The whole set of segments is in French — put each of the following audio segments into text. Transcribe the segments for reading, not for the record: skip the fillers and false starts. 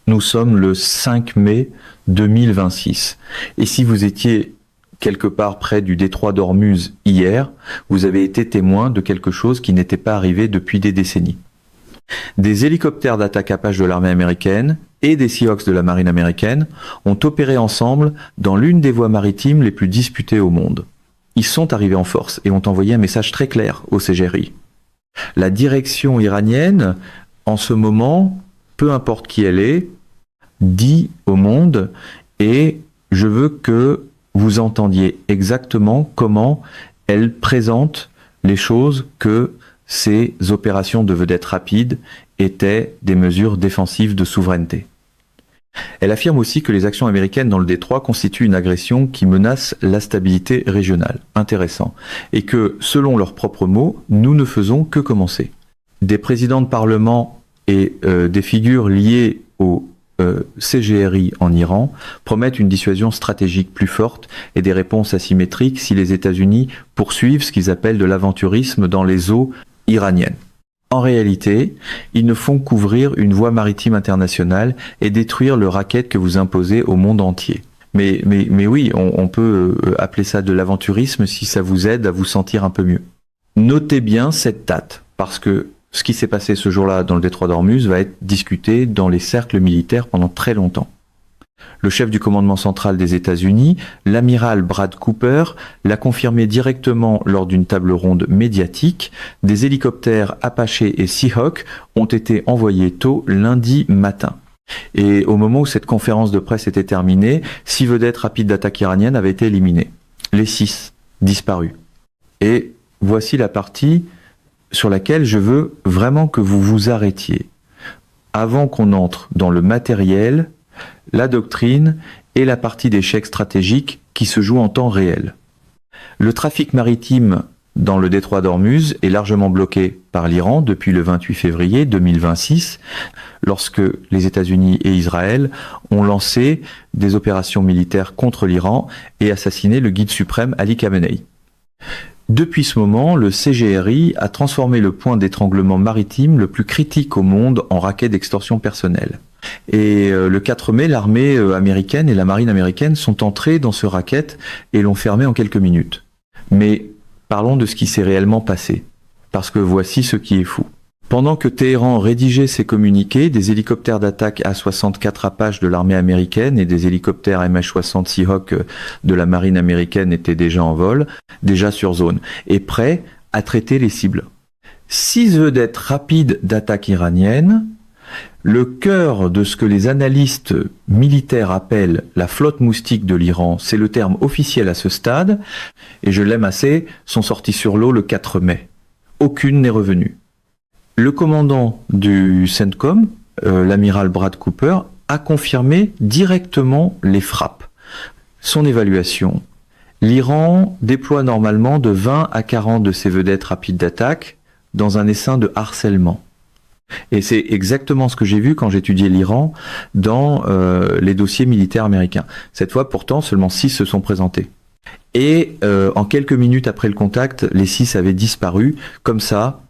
Nous sommes le 5 mai 2026. Et si vous étiez quelque part près du détroit d'Ormuz hier, vous avez été témoin de quelque chose qui n'était pas arrivé depuis des décennies. Des hélicoptères d'attaque Apache de l'armée américaine et des Seahawks de la marine américaine ont opéré ensemble dans l'une des voies maritimes les plus disputées au monde. Ils sont arrivés en force et ont envoyé un message très clair au CGRI. La direction iranienne, en ce moment, peu importe qui elle est, dit au monde, et je veux que vous entendiez exactement comment elle présente les choses, que ces opérations de vedettes rapides étaient des mesures défensives de souveraineté. Elle affirme aussi que les actions américaines dans le détroit constituent une agression qui menace la stabilité régionale. Intéressant. Et que, selon leurs propres mots, nous ne faisons que commencer. Des présidents de parlement et des figures liées au CGRI en Iran promettent une dissuasion stratégique plus forte et des réponses asymétriques si les États-Unis poursuivent ce qu'ils appellent de l'aventurisme dans les eaux iraniennes. En réalité, ils ne font qu'ouvrir une voie maritime internationale et détruire le racket que vous imposez au monde entier. Mais oui, on peut appeler ça de l'aventurisme si ça vous aide à vous sentir un peu mieux. Notez bien cette date, parce que ce qui s'est passé ce jour-là dans le détroit d'Ormuz va être discuté dans les cercles militaires pendant très longtemps. Le chef du commandement central des États-Unis, l'amiral Brad Cooper, l'a confirmé directement lors d'une table ronde médiatique. Des hélicoptères Apache et Seahawk ont été envoyés tôt lundi matin. Et au moment où cette conférence de presse était terminée, 6 vedettes rapides d'attaque iranienne avaient été éliminées. Les 6 disparus. Et voici la partie sur laquelle je veux vraiment que vous vous arrêtiez. Avant qu'on entre dans le matériel, la doctrine et la partie d'échec stratégique qui se joue en temps réel. Le trafic maritime dans le détroit d'Ormuz est largement bloqué par l'Iran depuis le 28 février 2026, lorsque les États-Unis et Israël ont lancé des opérations militaires contre l'Iran et assassiné le guide suprême Ali Khamenei. Depuis ce moment, le CGRI a transformé le point d'étranglement maritime le plus critique au monde en racket d'extorsion personnelle. Et le 4 mai, l'armée américaine et la marine américaine sont entrées dans ce racket et l'ont fermé en quelques minutes. Mais parlons de ce qui s'est réellement passé, parce que voici ce qui est fou. Pendant que Téhéran rédigeait ses communiqués, des hélicoptères d'attaque A-64 Apache de l'armée américaine et des hélicoptères MH-60 Seahawk de la marine américaine étaient déjà en vol, déjà sur zone, et prêts à traiter les cibles. 6 vedettes rapides d'attaque iranienne, le cœur de ce que les analystes militaires appellent la flotte moustique de l'Iran, c'est le terme officiel à ce stade, et je l'aime assez, sont sortis sur l'eau le 4 mai. Aucune n'est revenue. Le commandant du CENTCOM, l'amiral Brad Cooper, a confirmé directement les frappes. Son évaluation: l'Iran déploie normalement de 20 à 40 de ses vedettes rapides d'attaque dans un essaim de harcèlement. Et c'est exactement ce que j'ai vu quand j'étudiais l'Iran dans les dossiers militaires américains. Cette fois, pourtant, seulement 6 se sont présentés. Et en quelques minutes après le contact, les 6 avaient disparu, comme ça.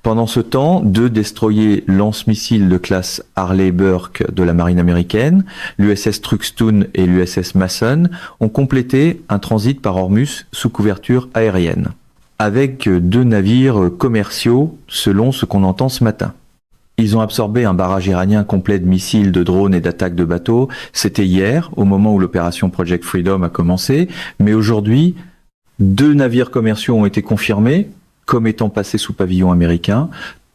Pendant ce temps, 2 destroyers lance-missiles de classe Harley-Burke de la marine américaine, l'USS Truxtun et l'USS Mason, ont complété un transit par Ormuz sous couverture aérienne, avec 2 navires commerciaux, selon ce qu'on entend ce matin. Ils ont absorbé un barrage iranien complet de missiles, de drones et d'attaques de bateaux. C'était hier, au moment où l'opération Project Freedom a commencé, mais aujourd'hui, 2 navires commerciaux ont été confirmés comme étant passés sous pavillon américain.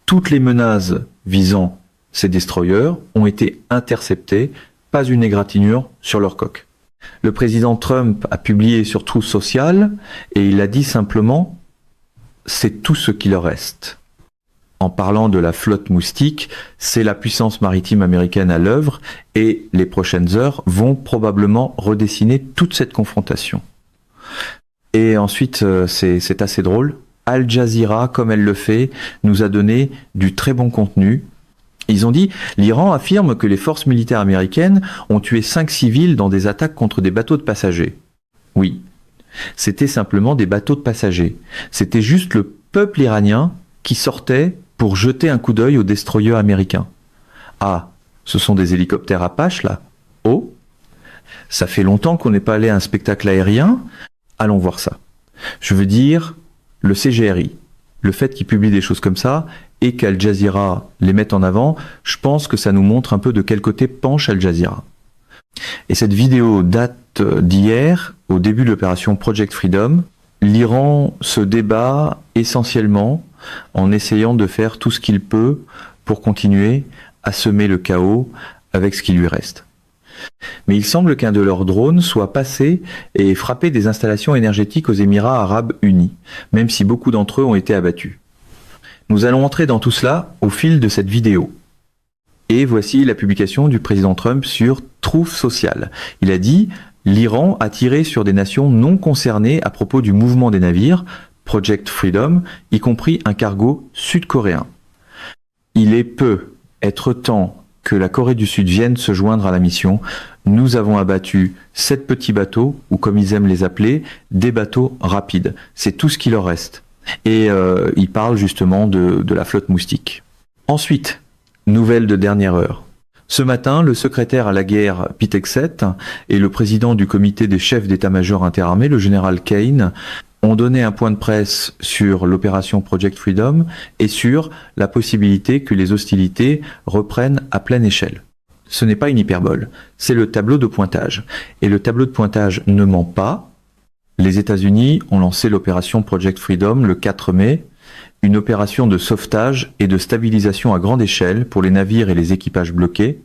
Toutes les menaces visant ces destroyers ont été interceptées, pas une égratignure sur leur coque. Le président Trump a publié sur Truth Social et il a dit simplement « c'est tout ce qui leur reste ». En parlant de la flotte moustique, c'est la puissance maritime américaine à l'œuvre et les prochaines heures vont probablement redessiner toute cette confrontation. Et ensuite, c'est assez drôle. Al Jazeera, comme elle le fait, nous a donné du très bon contenu. Ils ont dit, l'Iran affirme que les forces militaires américaines ont tué 5 civils dans des attaques contre des bateaux de passagers. Oui, c'était simplement des bateaux de passagers. C'était juste le peuple iranien qui sortait pour jeter un coup d'œil aux destroyers américains. Ah, Ce sont des hélicoptères Apache, là. Oh, ça fait longtemps qu'on n'est pas allé à un spectacle aérien. Allons voir ça. Je veux dire, le CGRI, le fait qu'ils publient des choses comme ça et qu'Al Jazeera les mette en avant, je pense que ça nous montre un peu de quel côté penche Al Jazeera. Et cette vidéo date d'hier, au début de l'opération Project Freedom. L'Iran se débat essentiellement en essayant de faire tout ce qu'il peut pour continuer à semer le chaos avec ce qui lui reste. Mais il semble qu'un de leurs drones soit passé et frappé des installations énergétiques aux Émirats arabes unis, même si beaucoup d'entre eux ont été abattus. Nous allons entrer dans tout cela au fil de cette vidéo. Et voici la publication du président Trump sur Truth Social. Il a dit « L'Iran a tiré sur des nations non concernées à propos du mouvement des navires, Project Freedom, y compris un cargo sud-coréen. Il est peu être temps que la Corée du Sud vienne se joindre à la mission. Nous avons abattu 7 petits bateaux, ou comme ils aiment les appeler, des bateaux rapides. C'est tout ce qui leur reste. » Et il parle justement de la flotte moustique. Ensuite, nouvelle de dernière heure. Ce matin, le secrétaire à la guerre Pete Hegseth et le président du comité des chefs d'état-major interarmés, le général Kane, ont donné un point de presse sur l'opération Project Freedom et sur la possibilité que les hostilités reprennent à pleine échelle. Ce n'est pas une hyperbole, c'est le tableau de pointage. Et le tableau de pointage ne ment pas. Les États-Unis ont lancé l'opération Project Freedom le 4 mai, une opération de sauvetage et de stabilisation à grande échelle pour les navires et les équipages bloqués,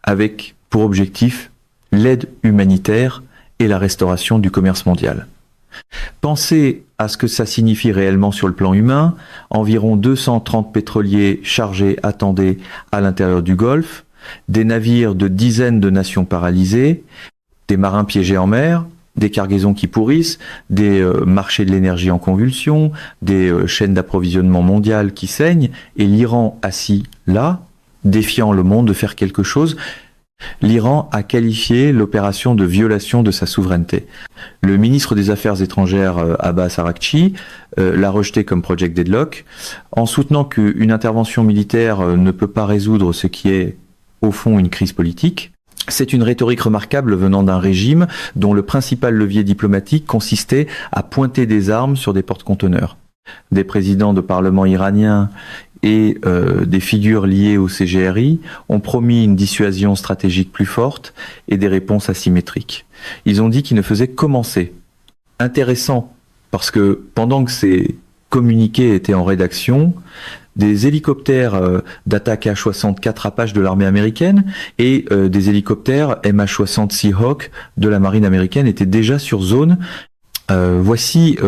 avec pour objectif l'aide humanitaire et la restauration du commerce mondial. Pensez à ce que ça signifie réellement sur le plan humain. Environ 230 pétroliers chargés attendaient à l'intérieur du Golfe, des navires de dizaines de nations paralysés, des marins piégés en mer, des cargaisons qui pourrissent, des marchés de l'énergie en convulsion, des chaînes d'approvisionnement mondiales qui saignent, et l'Iran assis là, défiant le monde de faire quelque chose. L'Iran a qualifié l'opération de violation de sa souveraineté. Le ministre des Affaires étrangères Abbas Araghchi l'a rejeté comme Project Deadlock, en soutenant qu'une intervention militaire ne peut pas résoudre ce qui est au fond une crise politique. C'est une rhétorique remarquable venant d'un régime dont le principal levier diplomatique consistait à pointer des armes sur des porte-conteneurs. Des présidents de parlement iraniens et des figures liées au CGRI ont promis une dissuasion stratégique plus forte et des réponses asymétriques. Ils ont dit qu'ils ne faisaient que commencer. Intéressant, parce que pendant que ces communiqués étaient en rédaction, des hélicoptères d'attaque H-64 Apache de l'armée américaine et des hélicoptères MH-60 Seahawk de la marine américaine étaient déjà sur zone. Voici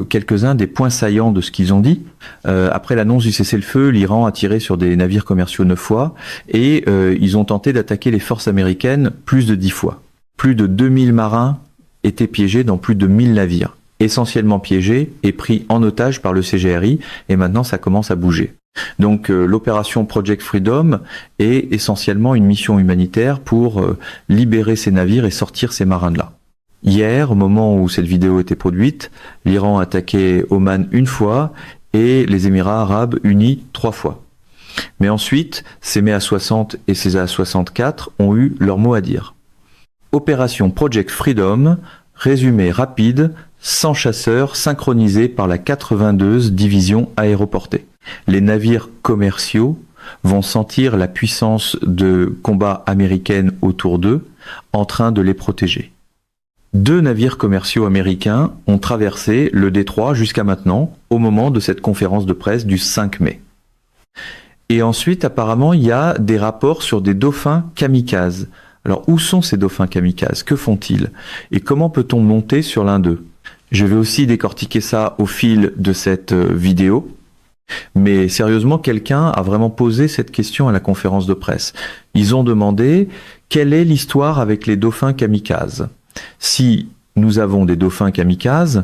quelques-uns des points saillants de ce qu'ils ont dit. Après l'annonce du cessez-le-feu, l'Iran a tiré sur des navires commerciaux 9 fois et ils ont tenté d'attaquer les forces américaines plus de 10 fois. Plus de 2000 marins étaient piégés dans plus de 1000 navires, essentiellement piégés et pris en otage par le CGRI, et maintenant ça commence à bouger. Donc l'opération Project Freedom est essentiellement une mission humanitaire pour libérer ces navires et sortir ces marins de là. Hier, au moment où cette vidéo était produite, l'Iran a attaqué Oman 1 fois et les Émirats arabes unis 3 fois. Mais ensuite, ces MA-60 et ces A-64 ont eu leur mot à dire. Opération Project Freedom, résumé rapide, 100 chasseurs synchronisés par la 82e division aéroportée. Les navires commerciaux vont sentir la puissance de combat américaine autour d'eux, en train de les protéger. 2 navires commerciaux américains ont traversé le détroit jusqu'à maintenant, au moment de cette conférence de presse du 5 mai. Et ensuite, apparemment, il y a des rapports sur des dauphins kamikazes. Alors, où sont ces dauphins kamikazes? Que font-ils? Et comment peut-on monter sur l'un d'eux? Je vais aussi décortiquer ça au fil de cette vidéo. Mais sérieusement, quelqu'un a vraiment posé cette question à la conférence de presse. Ils ont demandé quelle est l'histoire avec les dauphins kamikazes. Si nous avons des dauphins kamikazes,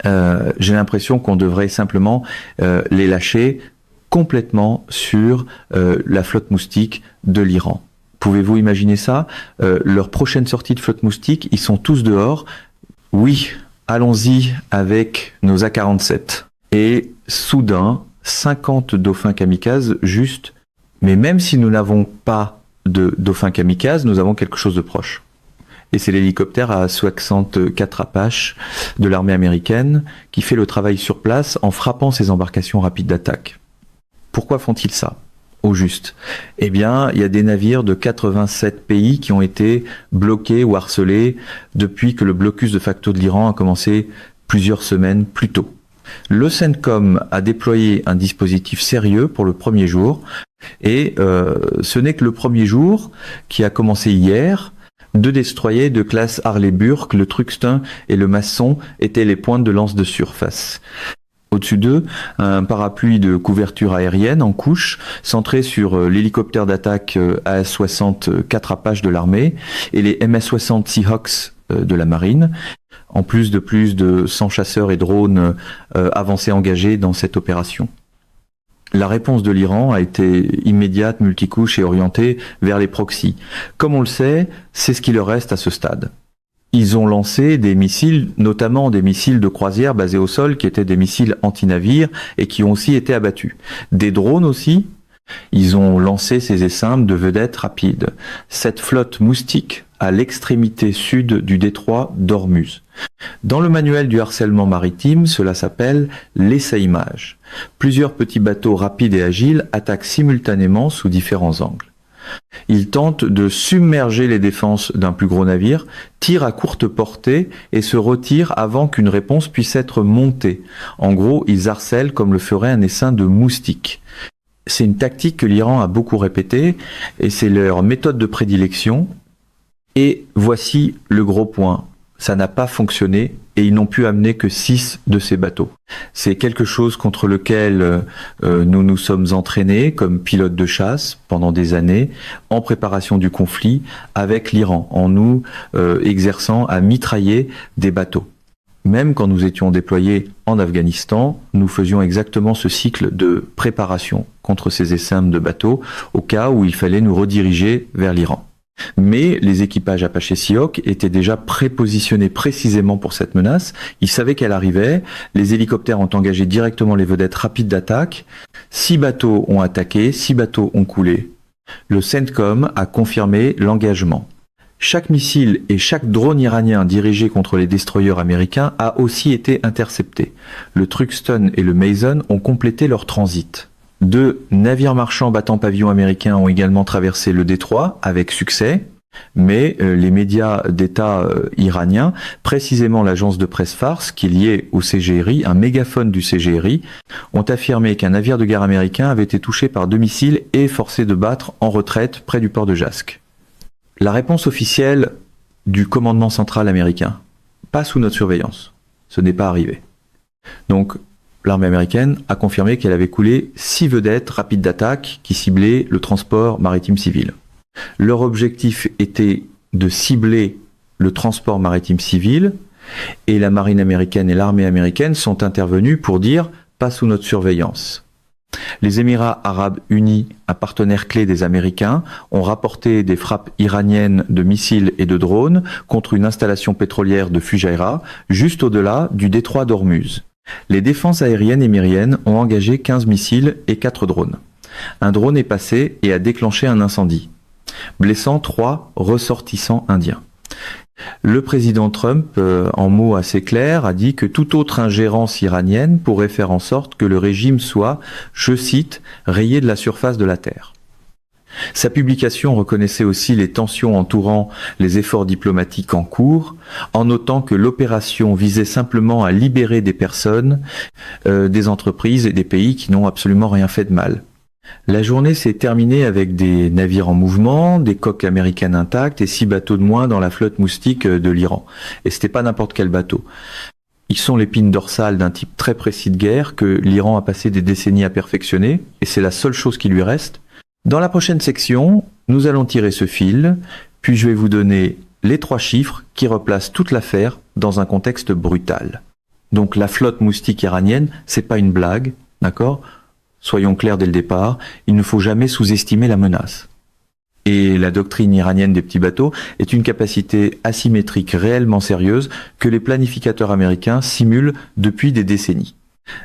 j'ai l'impression qu'on devrait simplement les lâcher complètement sur la flotte moustique de l'Iran. Pouvez-vous imaginer ça? Leur prochaine sortie de flotte moustique, ils sont tous dehors. Oui, allons-y avec nos A-47. Et soudain, 50 dauphins kamikazes juste Mais même si nous n'avons pas de dauphin kamikaze, nous avons quelque chose de proche. Et c'est l'hélicoptère A-64 Apache de l'armée américaine qui fait le travail sur place en frappant ces embarcations rapides d'attaque. Pourquoi font-ils ça, au juste? Eh bien, il y a des navires de 87 pays qui ont été bloqués ou harcelés depuis que le blocus de facto de l'Iran a commencé plusieurs semaines plus tôt. Le CENTCOM a déployé un dispositif sérieux pour le premier jour, et ce n'est que le premier jour qui a commencé hier. 2 destroyers de classe Harley-Burke, le Truxtun et le Masson, étaient les pointes de lance de surface. Au-dessus d'eux, un parapluie de couverture aérienne en couche, centré sur l'hélicoptère d'attaque AS-64 Apache de l'armée et les MS-60 Seahawks de la marine, en plus de 100 chasseurs et drones avancés engagés dans cette opération. La réponse de l'Iran a été immédiate, multicouche et orientée vers les proxys. Comme on le sait, c'est ce qui leur reste à ce stade. Ils ont lancé des missiles, notamment des missiles de croisière basés au sol, qui étaient des missiles anti-navires et qui ont aussi été abattus. Des drones aussi. Ils ont lancé ces essaims de vedettes rapides. Cette flotte moustique à l'extrémité sud du détroit d'Ormuz. Dans le manuel du harcèlement maritime, cela s'appelle l'essaimage. Plusieurs petits bateaux rapides et agiles attaquent simultanément sous différents angles. Ils tentent de submerger les défenses d'un plus gros navire, tirent à courte portée et se retirent avant qu'une réponse puisse être montée. En gros, ils harcèlent comme le ferait un essaim de moustiques. C'est une tactique que l'Iran a beaucoup répétée et c'est leur méthode de prédilection. Et voici le gros point. Ça n'a pas fonctionné et ils n'ont pu amener que 6 de ces bateaux. C'est quelque chose contre lequel nous nous sommes entraînés comme pilotes de chasse pendant des années en préparation du conflit avec l'Iran, en nous exerçant à mitrailler des bateaux. Même quand nous étions déployés en Afghanistan, nous faisions exactement ce cycle de préparation contre ces essaims de bateaux au cas où il fallait nous rediriger vers l'Iran. Mais les équipages Apache Seahawk étaient déjà prépositionnés précisément pour cette menace. Ils savaient qu'elle arrivait. Les hélicoptères ont engagé directement les vedettes rapides d'attaque. 6 bateaux ont attaqué, 6 bateaux ont coulé. Le CENTCOM a confirmé l'engagement. Chaque missile et chaque drone iranien dirigé contre les destroyers américains a aussi été intercepté. Le Truxtun et le Mason ont complété leur transit. 2 navires marchands battant pavillon américain ont également traversé le détroit avec succès, mais les médias d'État iraniens, précisément l'agence de presse Fars, qui est liée au CGRI, un mégaphone du CGRI, ont affirmé qu'un navire de guerre américain avait été touché par 2 missiles et forcé de battre en retraite près du port de Jasc. La réponse officielle du commandement central américain, pas sous notre surveillance, ce n'est pas arrivé. Donc, l'armée américaine a confirmé qu'elle avait coulé 6 vedettes rapides d'attaque qui ciblaient le transport maritime civil. Leur objectif était de cibler le transport maritime civil et la marine américaine et l'armée américaine sont intervenus pour dire « pas sous notre surveillance ». Les Émirats arabes unis, un partenaire clé des Américains, ont rapporté des frappes iraniennes de missiles et de drones contre une installation pétrolière de Fujairah, juste au-delà du détroit d'Ormuz. Les défenses aériennes émiriennes ont engagé 15 missiles et 4 drones. Un drone est passé et a déclenché un incendie, blessant 3 ressortissants indiens. Le président Trump, en mots assez clairs, a dit que toute autre ingérence iranienne pourrait faire en sorte que le régime soit, je cite, rayé de la surface de la Terre. Sa publication reconnaissait aussi les tensions entourant les efforts diplomatiques en cours, en notant que l'opération visait simplement à libérer des personnes, des entreprises et des pays qui n'ont absolument rien fait de mal. La journée s'est terminée avec des navires en mouvement, des coques américaines intactes et 6 bateaux de moins dans la flotte moustique de l'Iran. Et c'était pas n'importe quel bateau. Ils sont l'épine dorsale d'un type très précis de guerre que l'Iran a passé des décennies à perfectionner, et c'est la seule chose qui lui reste. Dans la prochaine section, nous allons tirer ce fil, puis je vais vous donner les 3 chiffres qui replacent toute l'affaire dans un contexte brutal. Donc la flotte moustique iranienne, c'est pas une blague, d'accord ? Soyons clairs dès le départ, il ne faut jamais sous-estimer la menace. Et la doctrine iranienne des petits bateaux est une capacité asymétrique réellement sérieuse que les planificateurs américains simulent depuis des décennies.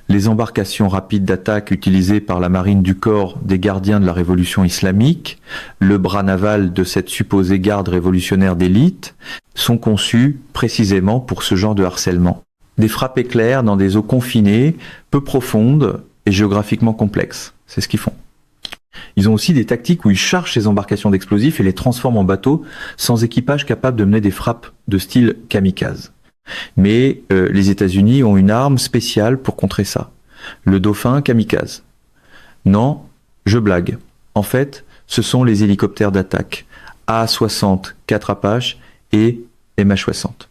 Les embarcations rapides d'attaque utilisées par la marine du corps des gardiens de la révolution islamique, le bras naval de cette supposée garde révolutionnaire d'élite, sont conçues précisément pour ce genre de harcèlement. Des frappes éclairs dans des eaux confinées, peu profondes et géographiquement complexes. C'est ce qu'ils font. Ils ont aussi des tactiques où ils chargent ces embarcations d'explosifs et les transforment en bateaux sans équipage capable de mener des frappes de style kamikaze. Mais les États-Unis ont une arme spéciale pour contrer ça. Le Dauphin kamikaze. Non, je blague. En fait, ce sont les hélicoptères d'attaque A-60 4 Apache et MH-60.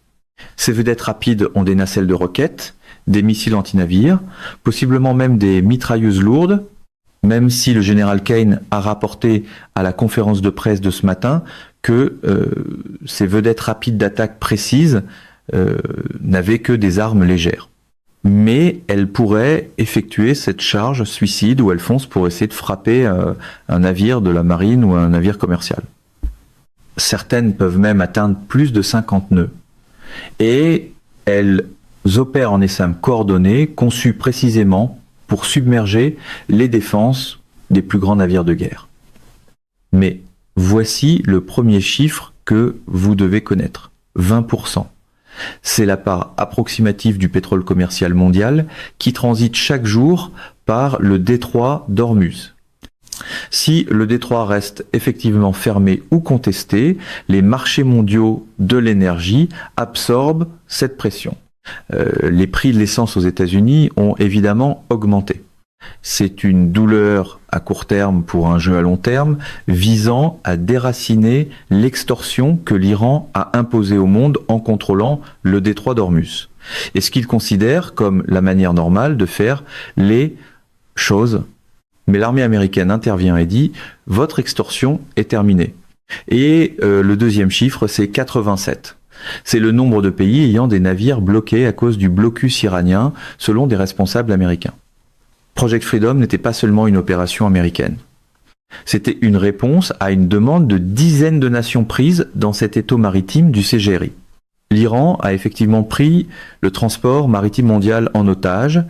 Ces vedettes rapides ont des nacelles de roquettes, des missiles anti-navires, possiblement même des mitrailleuses lourdes, même si le général Kane a rapporté à la conférence de presse de ce matin que ces vedettes rapides d'attaque précises n'avaient que des armes légères. Mais elles pourraient effectuer cette charge suicide où elles foncent pour essayer de frapper un navire de la marine ou un navire commercial. Certaines peuvent même atteindre plus de 50 nœuds. Et elles opèrent en essaim coordonné, conçus précisément pour submerger les défenses des plus grands navires de guerre. Mais voici le premier chiffre que vous devez connaître. 20%. C'est la part approximative du pétrole commercial mondial qui transite chaque jour par le détroit d'Ormuz. Si le détroit reste effectivement fermé ou contesté, les marchés mondiaux de l'énergie absorbent cette pression. Les prix de l'essence aux États-Unis ont évidemment augmenté. C'est une douleur à court terme pour un jeu à long terme, visant à déraciner l'extorsion que l'Iran a imposée au monde en contrôlant le détroit d'Ormuz. Et ce qu'il considère comme la manière normale de faire les choses. Mais l'armée américaine intervient et dit « Votre extorsion est terminée ». Et le deuxième chiffre, c'est 87. C'est le nombre de pays ayant des navires bloqués à cause du blocus iranien, selon des responsables américains. Project Freedom n'était pas seulement une opération américaine. C'était une réponse à une demande de dizaines de nations prises dans cet étau maritime du CGRI. L'Iran a effectivement pris le transport maritime mondial en otage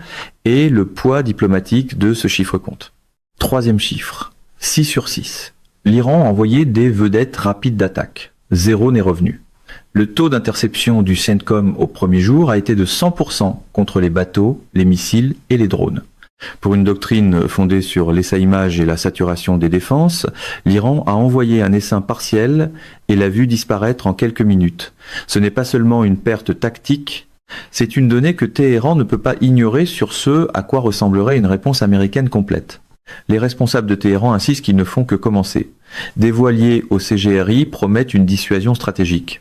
et le poids diplomatique de ce chiffre compte. Troisième chiffre, 6 sur 6. L'Iran a envoyé des vedettes rapides d'attaque. 0 n'est revenu. Le taux d'interception du CENTCOM au premier jour a été de 100% contre les bateaux, les missiles et les drones. Pour une doctrine fondée sur l'essaimage et la saturation des défenses, l'Iran a envoyé un essaim partiel et l'a vu disparaître en quelques minutes. Ce n'est pas seulement une perte tactique, c'est une donnée que Téhéran ne peut pas ignorer sur ce à quoi ressemblerait une réponse américaine complète. Les responsables de Téhéran insistent qu'ils ne font que commencer. Des voiliers au CGRI promettent une dissuasion stratégique.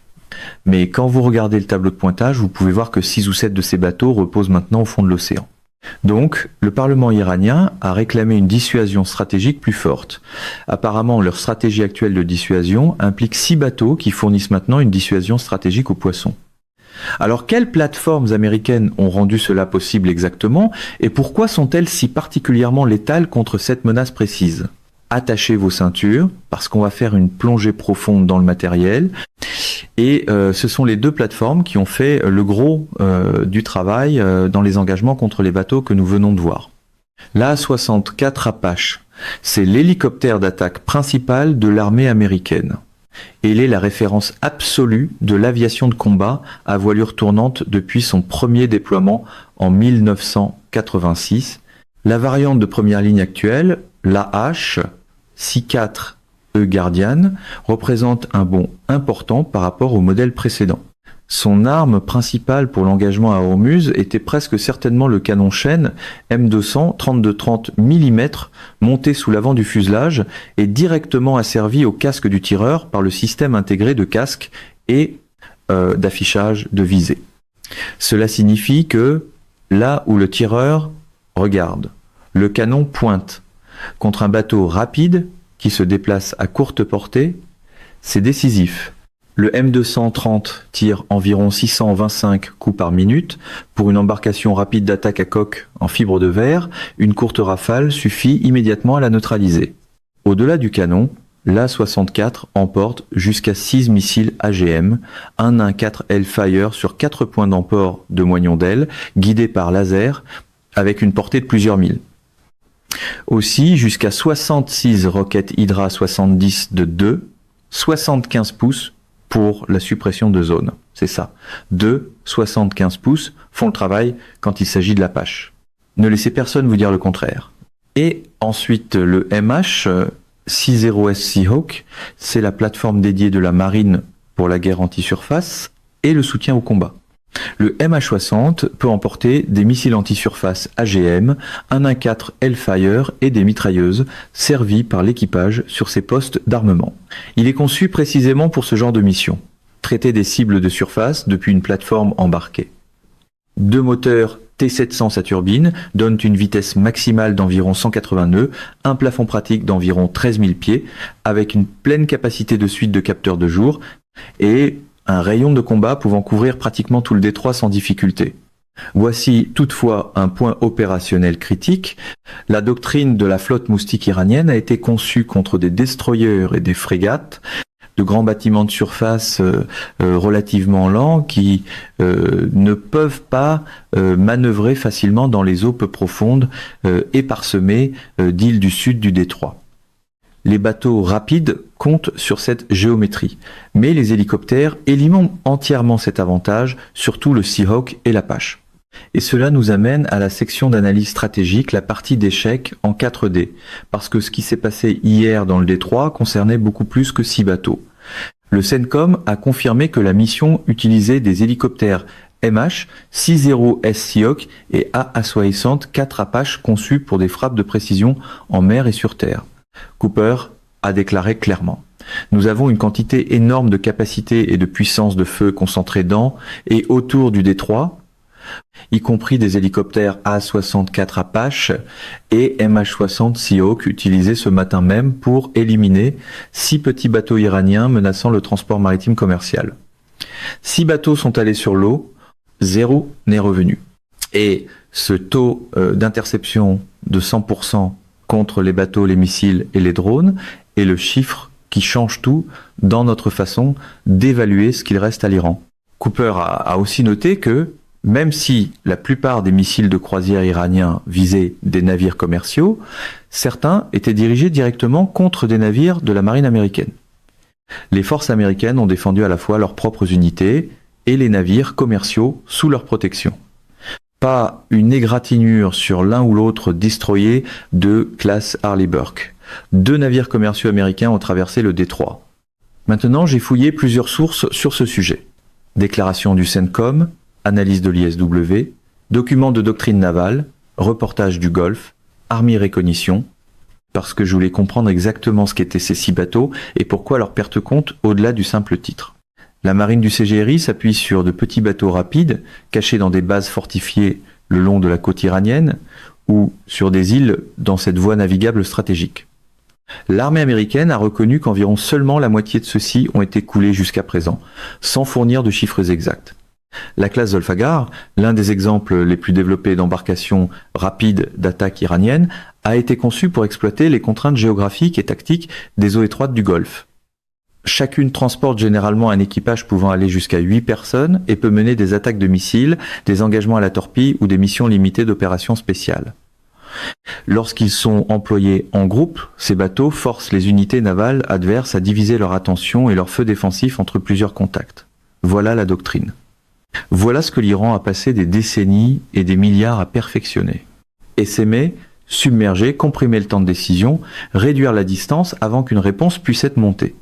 Mais quand vous regardez le tableau de pointage, vous pouvez voir que 6 ou 7 de ces bateaux reposent maintenant au fond de l'océan. Donc, le Parlement iranien a réclamé une dissuasion stratégique plus forte. Apparemment, leur stratégie actuelle de dissuasion implique 6 bateaux qui fournissent maintenant une dissuasion stratégique aux poissons. Alors, quelles plateformes américaines ont rendu cela possible exactement et pourquoi sont-elles si particulièrement létales contre cette menace précise ? Attachez vos ceintures parce qu'on va faire une plongée profonde dans le matériel. Et ce sont les 2 plateformes qui ont fait le gros du travail dans les engagements contre les bateaux que nous venons de voir. L'A-64 Apache, c'est l'hélicoptère d'attaque principal de l'armée américaine. Et il est la référence absolue de l'aviation de combat à voilure tournante depuis son premier déploiement en 1986. La variante de première ligne actuelle, l'AH 64 Guardian, représente un bond important par rapport au modèle précédent. Son arme principale pour l'engagement à Hormuz était presque certainement le canon Shen M200 32-30 mm monté sous l'avant du fuselage et directement asservi au casque du tireur par le système intégré de casque et d'affichage de visée. Cela signifie que là où le tireur regarde, le canon pointe. Contre un bateau rapide qui se déplace à courte portée, c'est décisif. Le M230 tire environ 625 coups par minute. Pour une embarcation rapide d'attaque à coque en fibre de verre, une courte rafale suffit immédiatement à la neutraliser. Au-delà du canon, l'A-64 emporte jusqu'à 6 missiles AGM, un 4 Hellfire sur 4 points d'emport de moignons d'aile, guidés par laser, avec une portée de plusieurs milles. Aussi, jusqu'à 66 roquettes Hydra 70 de 2, 75 pouces pour la suppression de zone. C'est ça. 2, 75 pouces font le travail quand il s'agit de l'Apache. Ne laissez personne vous dire le contraire. Et ensuite, le MH-60S Seahawk, c'est la plateforme dédiée de la marine pour la guerre anti-surface et le soutien au combat. Le MH-60 peut emporter des missiles anti-surface AGM, un A4 Hellfire et des mitrailleuses servies par l'équipage sur ses postes d'armement. Il est conçu précisément pour ce genre de mission. Traiter des cibles de surface depuis une plateforme embarquée. 2 moteurs T700 à turbine donnent une vitesse maximale d'environ 180 nœuds, un plafond pratique d'environ 13 000 pieds, avec une pleine capacité de suite de capteurs de jour et un rayon de combat pouvant couvrir pratiquement tout le détroit sans difficulté. Voici toutefois un point opérationnel critique. La doctrine de la flotte moustique iranienne a été conçue contre des destroyers et des frégates, de grands bâtiments de surface relativement lents qui ne peuvent pas manœuvrer facilement dans les eaux peu profondes et parsemées d'îles du sud du détroit. Les bateaux rapides comptent sur cette géométrie, mais les hélicoptères éliminent entièrement cet avantage, surtout le Seahawk et l'Apache. Et cela nous amène à la section d'analyse stratégique, la partie d'échecs en 4D, parce que ce qui s'est passé hier dans le détroit concernait beaucoup plus que 6 bateaux. Le CENTCOM a confirmé que la mission utilisait des hélicoptères MH-60S Seahawk et A-60 4 Apache conçus pour des frappes de précision en mer et sur terre. Cooper a déclaré clairement: nous avons une quantité énorme de capacité et de puissance de feu concentrée dans et autour du détroit, y compris des hélicoptères A-64 Apache et MH-60 Seahawk utilisés ce matin même pour éliminer 6 petits bateaux iraniens menaçant le transport maritime commercial. 6 bateaux sont allés sur l'eau, 0 n'est revenu. Et ce taux d'interception de 100% contre les bateaux, les missiles et les drones est le chiffre qui change tout dans notre façon d'évaluer ce qu'il reste à l'Iran. Cooper a aussi noté que même si la plupart des missiles de croisière iraniens visaient des navires commerciaux, certains étaient dirigés directement contre des navires de la marine américaine. Les forces américaines ont défendu à la fois leurs propres unités et les navires commerciaux sous leur protection. Pas une égratignure sur l'un ou l'autre destroyer de classe Harley Burke. 2 navires commerciaux américains ont traversé le détroit. Maintenant, j'ai fouillé plusieurs sources sur ce sujet. Déclaration du CENTCOM, analyse de l'ISW, documents de doctrine navale, reportage du Golfe, Army Recognition, parce que je voulais comprendre exactement ce qu'étaient ces 6 bateaux et pourquoi leur perte compte au-delà du simple titre. La marine du CGRI s'appuie sur de petits bateaux rapides, cachés dans des bases fortifiées le long de la côte iranienne ou sur des îles dans cette voie navigable stratégique. L'armée américaine a reconnu qu'environ seulement la moitié de ceux-ci ont été coulés jusqu'à présent, sans fournir de chiffres exacts. La classe Zolfaghar, l'un des exemples les plus développés d'embarcations rapides d'attaque iranienne, a été conçue pour exploiter les contraintes géographiques et tactiques des eaux étroites du Golfe. Chacune transporte généralement un équipage pouvant aller jusqu'à 8 personnes et peut mener des attaques de missiles, des engagements à la torpille ou des missions limitées d'opérations spéciales. Lorsqu'ils sont employés en groupe, ces bateaux forcent les unités navales adverses à diviser leur attention et leur feu défensif entre plusieurs contacts. Voilà la doctrine. Voilà ce que l'Iran a passé des décennies et des milliards à perfectionner. Essaimer, submerger, comprimer le temps de décision, réduire la distance avant qu'une réponse puisse être montée.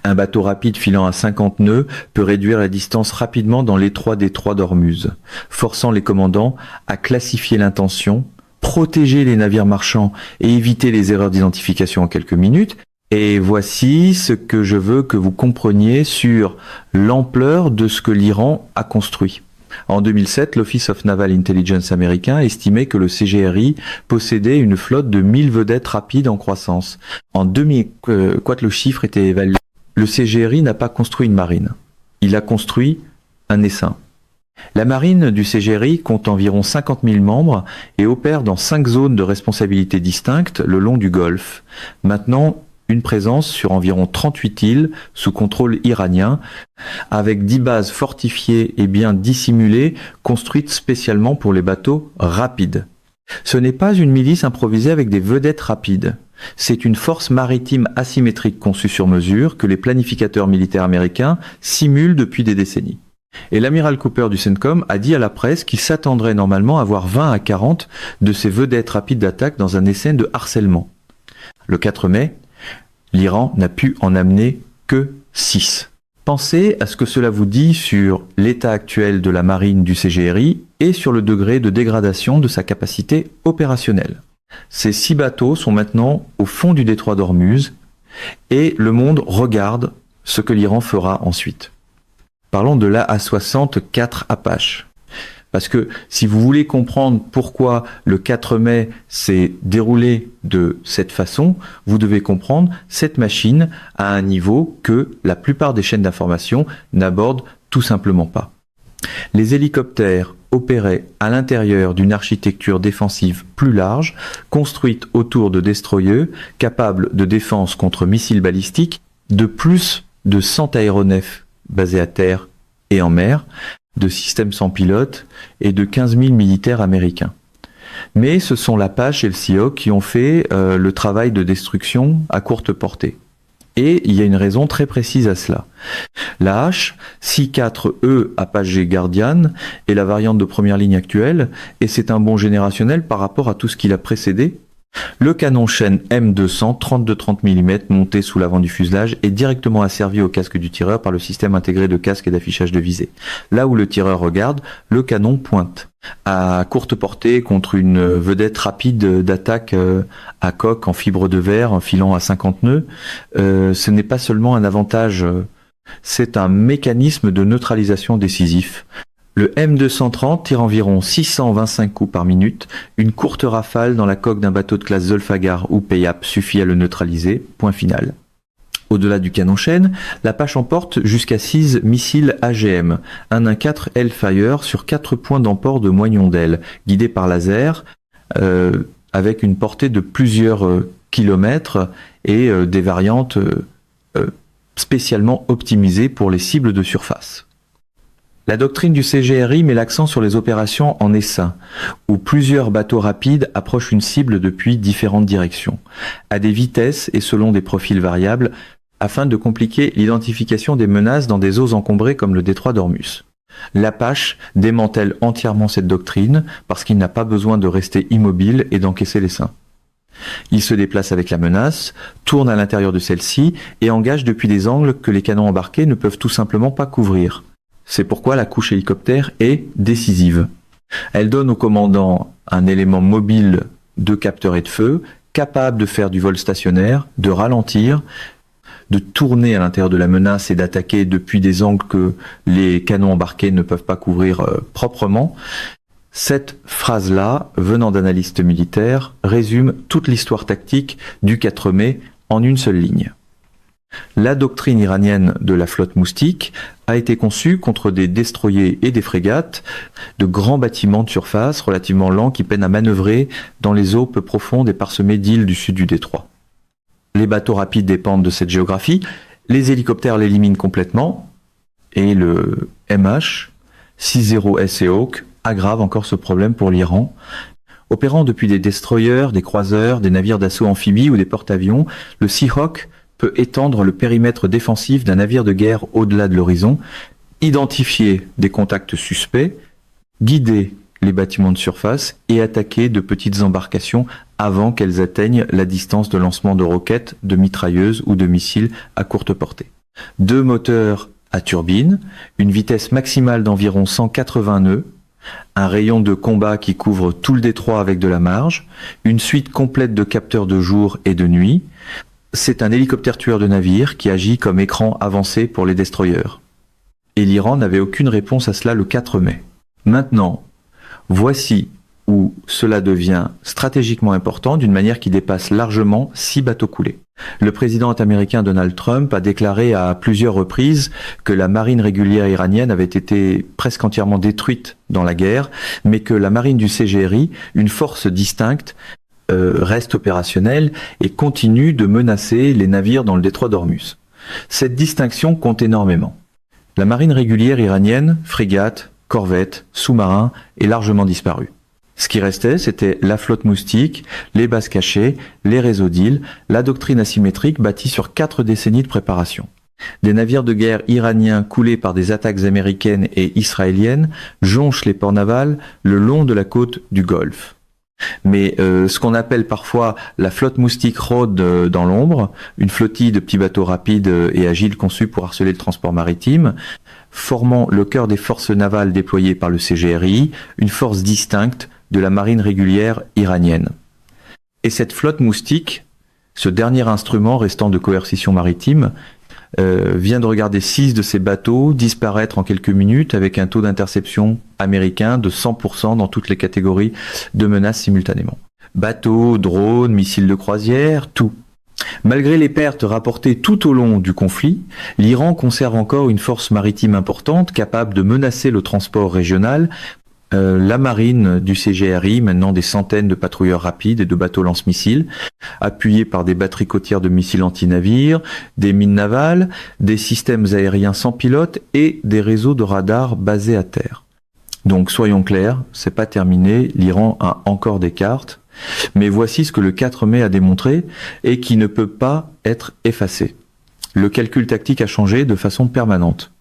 Un bateau rapide filant à 50 nœuds peut réduire la distance rapidement dans l'étroit détroit d'Ormuz, forçant les commandants à classifier l'intention, protéger les navires marchands et éviter les erreurs d'identification en quelques minutes. Et voici ce que je veux que vous compreniez sur l'ampleur de ce que l'Iran a construit. En 2007, l'Office of Naval Intelligence américain estimait que le CGRI possédait une flotte de 1000 vedettes rapides en croissance. En 2000, quoique le chiffre était évalué, le CGRI n'a pas construit une marine. Il a construit un essaim. La marine du CGRI compte environ 50 000 membres et opère dans 5 zones de responsabilité distinctes le long du Golfe. Maintenant, une présence sur environ 38 îles sous contrôle iranien, avec 10 bases fortifiées et bien dissimulées, construites spécialement pour les bateaux rapides. Ce n'est pas une milice improvisée avec des vedettes rapides. C'est une force maritime asymétrique conçue sur mesure que les planificateurs militaires américains simulent depuis des décennies. Et l'amiral Cooper du CENTCOM a dit à la presse qu'il s'attendrait normalement à voir 20 à 40 de ces vedettes rapides d'attaque dans un essai de harcèlement. Le 4 mai, l'Iran n'a pu en amener que 6. Pensez à ce que cela vous dit sur l'état actuel de la marine du CGRI et sur le degré de dégradation de sa capacité opérationnelle. Ces 6 bateaux sont maintenant au fond du détroit d'Ormuz et le monde regarde ce que l'Iran fera ensuite. Parlons de l'A-60 Apache. Parce que si vous voulez comprendre pourquoi le 4 mai s'est déroulé de cette façon, vous devez comprendre cette machine à un niveau que la plupart des chaînes d'information n'abordent tout simplement pas. Les hélicoptères opéraient à l'intérieur d'une architecture défensive plus large, construite autour de destroyers capables de défense contre missiles balistiques, de plus de 100 aéronefs basés à terre et en mer, de systèmes sans pilote et de 15 000 militaires américains. Mais ce sont l'Apache et le Seahawk qui ont fait le travail de destruction à courte portée. Et il y a une raison très précise à cela. La H-64E Apache Guardian est la variante de première ligne actuelle, et c'est un bond générationnel par rapport à tout ce qui l'a précédé. Le canon Shen M200 32-30 mm monté sous l'avant du fuselage est directement asservi au casque du tireur par le système intégré de casque et d'affichage de visée. Là où le tireur regarde, le canon pointe. À courte portée contre une vedette rapide d'attaque à coque en fibre de verre, en filant à 50 nœuds, ce n'est pas seulement un avantage, c'est un mécanisme de neutralisation décisif. Le M230 tire environ 625 coups par minute. Une courte rafale dans la coque d'un bateau de classe Zolfagar ou Payap suffit à le neutraliser. Point final. Au-delà du canon Shen, l'Apache emporte jusqu'à 6 missiles AGM, un 1-4 Hellfire sur 4 points d'emport de moignon d'aile, guidés par laser, avec une portée de plusieurs kilomètres et des variantes spécialement optimisées pour les cibles de surface. La doctrine du CGRI met l'accent sur les opérations en essaim, où plusieurs bateaux rapides approchent une cible depuis différentes directions, à des vitesses et selon des profils variables, afin de compliquer l'identification des menaces dans des eaux encombrées comme le détroit d'Ormuz. L'Apache démantèle entièrement cette doctrine parce qu'il n'a pas besoin de rester immobile et d'encaisser l'essaim. Il se déplace avec la menace, tourne à l'intérieur de celle-ci et engage depuis des angles que les canons embarqués ne peuvent tout simplement pas couvrir. C'est pourquoi la couche hélicoptère est décisive. Elle donne au commandant un élément mobile de capteur et de feu, capable de faire du vol stationnaire, de ralentir, de tourner à l'intérieur de la menace et d'attaquer depuis des angles que les canons embarqués ne peuvent pas couvrir proprement. Cette phrase-là, venant d'analystes militaires, résume toute l'histoire tactique du 4 mai en une seule ligne. La doctrine iranienne de la flotte Moustique a été conçue contre des destroyers et des frégates, de grands bâtiments de surface relativement lents qui peinent à manœuvrer dans les eaux peu profondes et parsemées d'îles du sud du détroit. Les bateaux rapides dépendent de cette géographie, les hélicoptères l'éliminent complètement, et le MH-60 Seahawk aggrave encore ce problème pour l'Iran. Opérant depuis des destroyers, des croiseurs, des navires d'assaut amphibies ou des porte-avions, le Seahawk peut étendre le périmètre défensif d'un navire de guerre au-delà de l'horizon, identifier des contacts suspects, guider les bâtiments de surface et attaquer de petites embarcations avant qu'elles atteignent la distance de lancement de roquettes, de mitrailleuses ou de missiles à courte portée. 2 moteurs à turbine, une vitesse maximale d'environ 180 nœuds, un rayon de combat qui couvre tout le détroit avec de la marge, une suite complète de capteurs de jour et de nuit. C'est un hélicoptère tueur de navire qui agit comme écran avancé pour les destroyers. Et l'Iran n'avait aucune réponse à cela le 4 mai. Maintenant, voici où cela devient stratégiquement important d'une manière qui dépasse largement 6 bateaux coulés. Le président américain Donald Trump a déclaré à plusieurs reprises que la marine régulière iranienne avait été presque entièrement détruite dans la guerre, mais que la marine du CGRI, une force distincte, reste opérationnelle et continue de menacer les navires dans le détroit d'Ormuz. Cette distinction compte énormément. La marine régulière iranienne, frégates, corvettes, sous-marins, est largement disparue. Ce qui restait, c'était la flotte moustique, les bases cachées, les réseaux d'îles, la doctrine asymétrique bâtie sur 4 décennies de préparation. Des navires de guerre iraniens coulés par des attaques américaines et israéliennes jonchent les ports navals le long de la côte du Golfe. Mais ce qu'on appelle parfois la flotte moustique rôde dans l'ombre, une flottille de petits bateaux rapides et agiles conçus pour harceler le transport maritime, formant le cœur des forces navales déployées par le CGRI, une force distincte de la marine régulière iranienne. Et cette flotte moustique, ce dernier instrument restant de coercition maritime, vient de regarder 6 de ces bateaux disparaître en quelques minutes avec un taux d'interception américain de 100% dans toutes les catégories de menaces simultanément. Bateaux, drones, missiles de croisière, tout. Malgré les pertes rapportées tout au long du conflit, l'Iran conserve encore une force maritime importante capable de menacer le transport régional. La marine du CGRI, maintenant des centaines de patrouilleurs rapides et de bateaux lance-missiles, appuyés par des batteries côtières de missiles anti-navires, des mines navales, des systèmes aériens sans pilote et des réseaux de radars basés à terre. Donc soyons clairs, c'est pas terminé, l'Iran a encore des cartes, mais voici ce que le 4 mai a démontré et qui ne peut pas être effacé. Le calcul tactique a changé de façon permanente.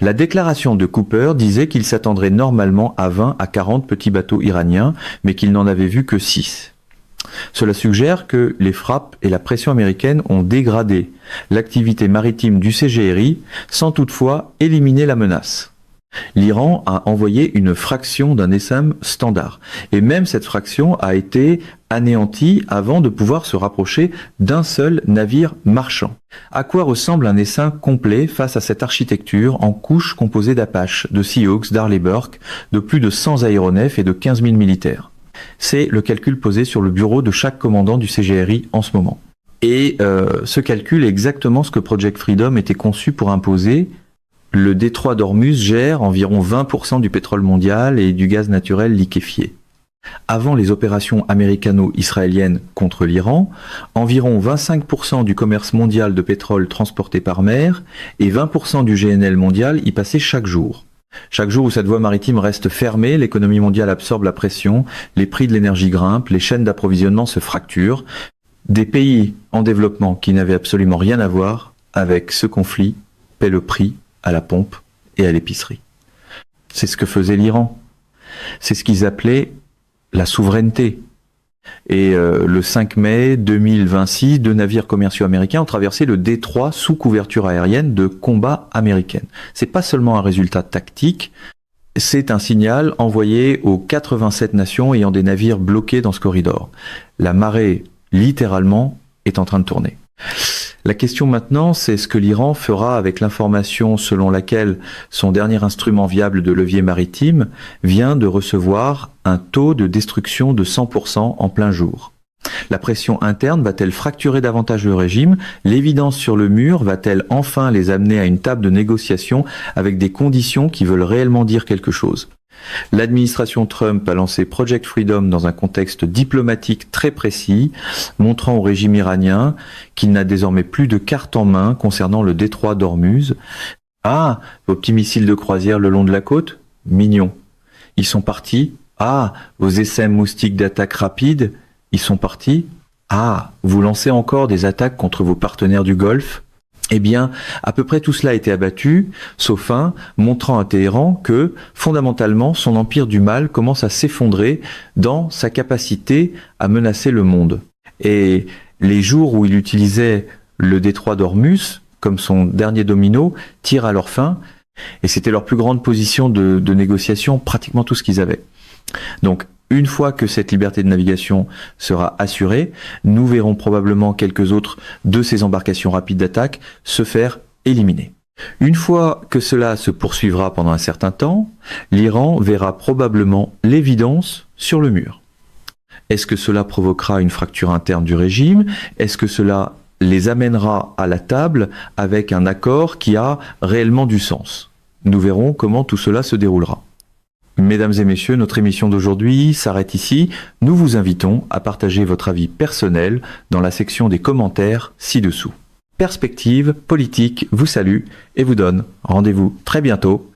La déclaration de Cooper disait qu'il s'attendrait normalement à 20 à 40 petits bateaux iraniens, mais qu'il n'en avait vu que 6. Cela suggère que les frappes et la pression américaine ont dégradé l'activité maritime du CGRI sans toutefois éliminer la menace. L'Iran a envoyé une fraction d'un ESAM standard, et même cette fraction a été anéantie avant de pouvoir se rapprocher d'un seul navire marchand. À quoi ressemble un essaim complet face à cette architecture en couches composées d'Apache, de Seahawks, d'Arleigh Burke, de plus de 100 aéronefs et de 15 000 militaires? C'est le calcul posé sur le bureau de chaque commandant du CGRI en ce moment. Et ce calcul est exactement ce que Project Freedom était conçu pour imposer. Le détroit d'Ormuz gère environ 20% du pétrole mondial et du gaz naturel liquéfié. Avant les opérations américano-israéliennes contre l'Iran, environ 25% du commerce mondial de pétrole transporté par mer et 20% du GNL mondial y passait chaque jour. Chaque jour où cette voie maritime reste fermée, l'économie mondiale absorbe la pression, les prix de l'énergie grimpent, les chaînes d'approvisionnement se fracturent. Des pays en développement qui n'avaient absolument rien à voir avec ce conflit paient le prix à la pompe et à l'épicerie. C'est ce que faisait l'Iran. C'est ce qu'ils appelaient la souveraineté. Et le 5 mai 2026, 2 navires commerciaux américains ont traversé le détroit sous couverture aérienne de combat américaine. C'est pas seulement un résultat tactique, c'est un signal envoyé aux 87 nations ayant des navires bloqués dans ce corridor. La marée, littéralement, est en train de tourner. La question maintenant, c'est ce que l'Iran fera avec l'information selon laquelle son dernier instrument viable de levier maritime vient de recevoir un taux de destruction de 100% en plein jour. La pression interne va-t-elle fracturer davantage le régime? L'évidence sur le mur va-t-elle enfin les amener à une table de négociation avec des conditions qui veulent réellement dire quelque chose? L'administration Trump a lancé Project Freedom dans un contexte diplomatique très précis, montrant au régime iranien qu'il n'a désormais plus de carte en main concernant le détroit d'Ormuz. Ah, vos petits missiles de croisière le long de la côte? Mignons. Ils sont partis. Ah, vos essais moustiques d'attaque rapide? Ils sont partis. Ah, vous lancez encore des attaques contre vos partenaires du Golfe? Eh bien, à peu près tout cela a été abattu, sauf un, montrant à Téhéran que, fondamentalement, son empire du mal commence à s'effondrer dans sa capacité à menacer le monde. Et les jours où il utilisait le détroit d'Ormuz comme son dernier domino tirent à leur fin, et c'était leur plus grande position de négociation, pratiquement tout ce qu'ils avaient. Donc, une fois que cette liberté de navigation sera assurée, nous verrons probablement quelques autres de ces embarcations rapides d'attaque se faire éliminer. Une fois que cela se poursuivra pendant un certain temps, l'Iran verra probablement l'évidence sur le mur. Est-ce que cela provoquera une fracture interne du régime? Est-ce que cela les amènera à la table avec un accord qui a réellement du sens? Nous verrons comment tout cela se déroulera. Mesdames et messieurs, notre émission d'aujourd'hui s'arrête ici. Nous vous invitons à partager votre avis personnel dans la section des commentaires ci-dessous. Perspective Politique vous salue et vous donne rendez-vous très bientôt